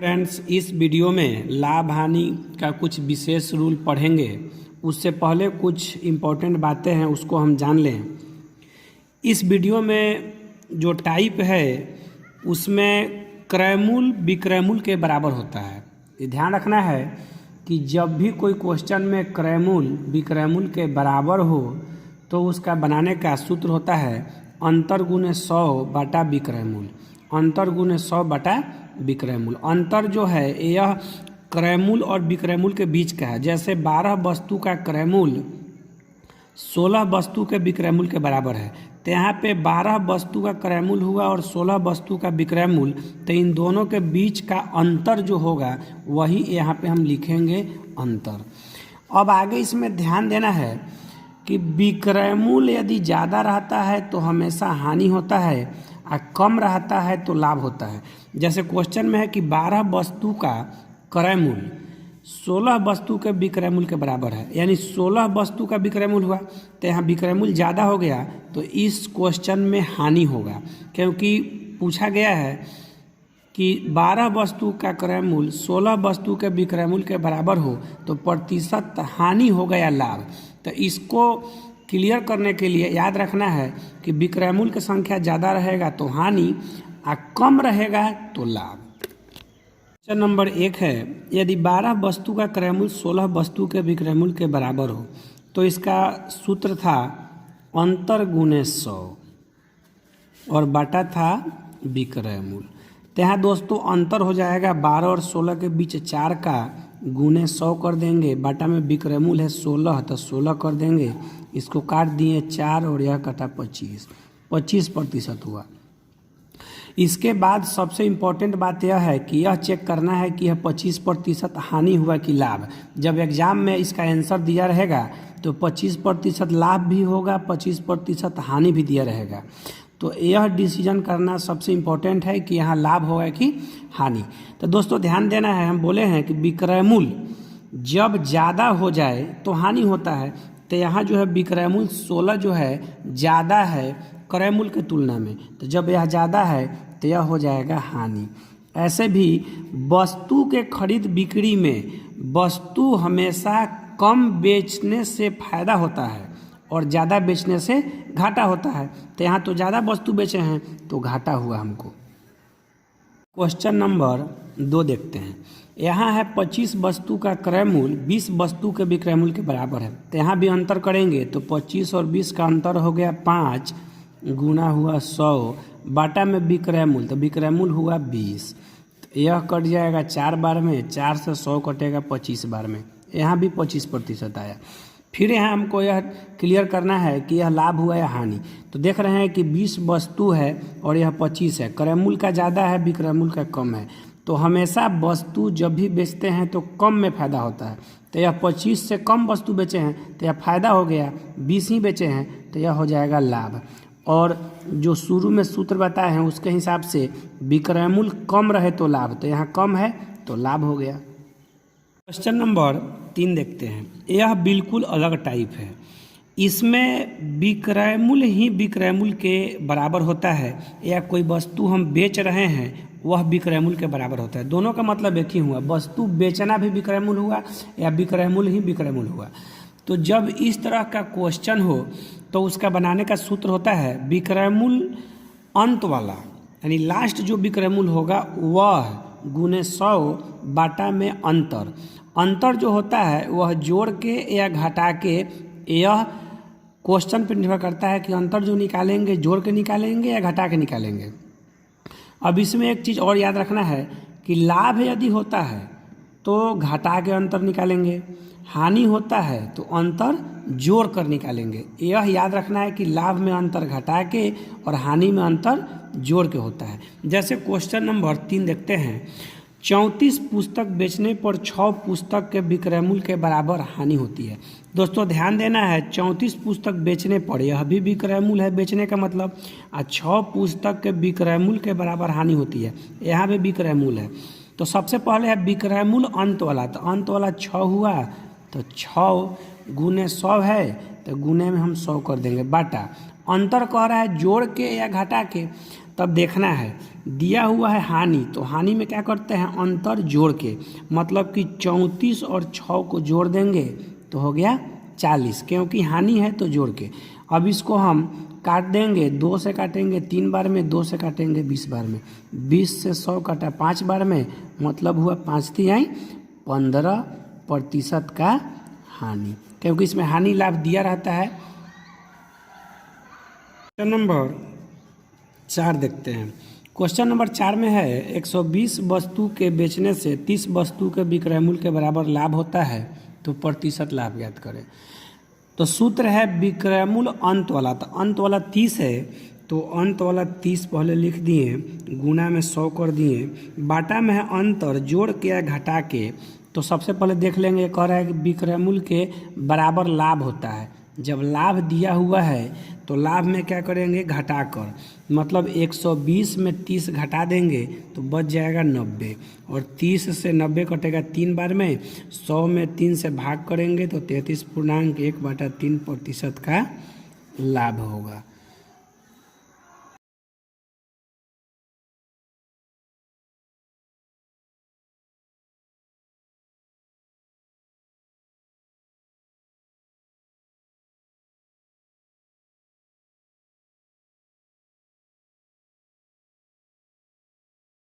Friends, इस video में लाभ हानि का कुछ विशेष रूल पढ़ेंगे। उससे पहले कुछ इम्पोर्टेंट बातें हैं, उसको हम जान लें। इस वीडियो में जो टाइप है उसमें क्रयमूल विक्रयमूल के बराबर होता है। ये ध्यान रखना है कि जब भी कोई क्वेश्चन में क्रयमूल विक्रयमूल के बराबर हो तो उसका बनाने का सूत्र होता है अंतर गुणे 100 बटा विक्रयमूल। अंतर गुणे 100 बटा विक्रयमूल। अंतर जो है यह क्रयमूल और विक्रयमूल के बीच का है। जैसे 12 वस्तु का क्रयमूल 16 वस्तु के विक्रयमूल के बराबर है, तो यहाँ पे 12 वस्तु का क्रयमूल हुआ और 16 वस्तु का विक्रयमूल, तो इन दोनों के बीच का अंतर जो होगा वही यहाँ पे हम लिखेंगे अंतर। अब आगे इसमें ध्यान देना है कि विक्रयमूल यदि ज़्यादा रहता है तो हमेशा हानि होता है और कम रहता है तो लाभ होता है। जैसे क्वेश्चन में है कि 12 वस्तु का क्रयमूल 16 वस्तु के विक्रयमूल के बराबर है, यानी 16 वस्तु का विक्रयमूल हुआ, तो यहाँ विक्रयमूल ज़्यादा हो गया तो इस क्वेश्चन में हानि होगा, क्योंकि पूछा गया है कि 12 वस्तु का क्रयमूल 16 वस्तु के विक्रयमूल के बराबर हो तो प्रतिशत हानि होगा या लाभ। तो इसको क्लियर करने के लिए याद रखना है कि विक्रयमूल की संख्या ज़्यादा रहेगा तो हानि और कम रहेगा तो लाभ। क्वेश्चन नंबर 1 है, यदि 12 वस्तु का क्रयमूल 16 वस्तु के विक्रयमूल के बराबर हो तो इसका सूत्र था अंतर गुणे 100 और बटा था विक्रयमूल। तो यहाँ दोस्तों अंतर हो जाएगा 12 और 16 के बीच 4 का गुणे 100 कर देंगे, बटा में विक्रयमूल है 16 तो 16 कर देंगे, इसको काट दिए 4 और यह कटा 25% हुआ। इसके बाद सबसे इम्पोर्टेंट बात यह है कि यह चेक करना है कि यह 25% हानि हुआ कि लाभ। जब एग्जाम में इसका आंसर दिया रहेगा तो 25% लाभ भी होगा, 25% हानि भी दिया रहेगा। तो यह डिसीजन करना सबसे इम्पोर्टेंट है कि यहाँ लाभ होगा कि हानि। तो दोस्तों ध्यान देना है, हम बोले हैं कि विक्रयमूल जब ज़्यादा हो जाए तो हानि होता है, तो यहाँ जो है विक्रयमूल 16 जो है ज़्यादा है क्रयमूल के तुलना में, तो जब यह ज़्यादा है तो यह हो जाएगा हानि। ऐसे भी वस्तु के खरीद बिक्री में वस्तु हमेशा कम बेचने से फायदा होता है और ज़्यादा बेचने से घाटा होता है, तो यहाँ तो ज़्यादा वस्तु बेचे हैं तो घाटा हुआ हमको। क्वेश्चन नंबर 2 देखते हैं। यहाँ है 25 वस्तु का क्रयमूल 20 वस्तु के विक्रयमूल के बराबर है, तो यहाँ भी अंतर करेंगे तो 25 और 20 का अंतर हो गया 5 गुना हुआ 100 बाटा में विक्रयमूल, तो विक्रयमूल हुआ 20, तो यह कट जाएगा 4 बार में, 4 से 100 कटेगा 25 बार में, यहाँ भी 25% आया। फिर यहाँ हमको यह क्लियर करना है कि यह लाभ हुआ या हानि। तो देख रहे हैं कि 20 वस्तु है और यह 25 है, क्रयमूल का ज़्यादा है विक्रयमूल का कम है, तो हमेशा वस्तु जब भी बेचते हैं तो कम में फ़ायदा होता है। तो यह 25 से कम वस्तु बेचे हैं तो यह फ़ायदा हो गया, 20 ही बेचे हैं तो यह हो जाएगा लाभ। और जो शुरू में सूत्र बताए हैं उसके हिसाब से विक्रयमूल कम रहे तो लाभ, तो यहाँ कम है तो लाभ हो गया। क्वेश्चन नंबर 3 देखते हैं। यह बिल्कुल अलग टाइप है, इसमें विक्रयमूल ही विक्रयमूल के बराबर होता है, या कोई वस्तु हम बेच रहे हैं वह विक्रयमूल के बराबर होता है। दोनों का मतलब एक ही हुआ, वस्तु बेचना भी विक्रयमूल हुआ या विक्रयमूल ही विक्रयमूल हुआ। तो जब इस तरह का क्वेश्चन हो तो उसका बनाने का सूत्र होता है विक्रयमूल अंत वाला, यानी लास्ट जो विक्रयमूल होगा वह गुणे 100 बाटा में अंतर। अंतर जो होता है वह जोड़ के या घटा के, यह क्वेश्चन पर निर्भर करता है कि अंतर जो निकालेंगे जोड़ के निकालेंगे या घटा के निकालेंगे। अब इसमें एक चीज़ और याद रखना है कि लाभ यदि होता है तो घटा के अंतर निकालेंगे, हानि होता है तो अंतर जोड़ कर निकालेंगे। यह याद रखना है कि लाभ में अंतर घटा के और हानि में अंतर जोड़ के होता है। जैसे क्वेश्चन नंबर 3 देखते हैं। 34 पुस्तक बेचने पर 6 पुस्तक के विक्रयमूल के बराबर हानि होती है। दोस्तों ध्यान देना है, 34 पुस्तक बेचने पर, यह भी विक्रयमूल है बेचने का मतलब, और 6 पुस्तक के विक्रयमूल के बराबर हानि होती है, यहाँ भी विक्रयमूल है। तो सबसे पहले है विक्रयमूल अंत वाला, तो अंत वाला 6 हुआ, तो 6 गुने 100 है तो गुने में हम 100 कर देंगे, बाटा अंतर कह रहा है जोड़ के या घटा के, तब देखना है। दिया हुआ है हानि, तो हानि में क्या करते हैं, अंतर जोड़ के, मतलब कि 34 और 6 को जोड़ देंगे तो हो गया 40, क्योंकि हानि है तो जोड़ के। अब इसको हम काट देंगे, 2 से काटेंगे 3 बार में, 2 से काटेंगे 20 बार में, 20 से 100 काटा 5 बार में, मतलब हुआ 5 तिहाई 15% का हानि, क्योंकि इसमें हानि लाभ दिया रहता है। क्वेश्चन नंबर 4 देखते हैं। क्वेश्चन नंबर 4 में है 120 वस्तु के बेचने से 30 वस्तु के विक्रय मूल्य के बराबर लाभ होता है, तो प्रतिशत लाभ ज्ञात करें। तो सूत्र है विक्रय मूल्य अंत वाला, तो अंत वाला 30 है, तो अंत वाला 30 पहले लिख दिए, गुना में 100 कर दिए, बाटा में है अंतर, जोड़ के या घटा के। तो सबसे पहले देख लेंगे, कह रहा है कि विक्रय मूल्य के बराबर लाभ होता है। जब लाभ दिया हुआ है तो लाभ में क्या करेंगे, घटाकर, मतलब 120 में 30 घटा देंगे तो बच जाएगा 90, और 30 से 90 कटेगा 3 बार में, 100 में 3 से भाग करेंगे तो 33.1/3% का लाभ होगा।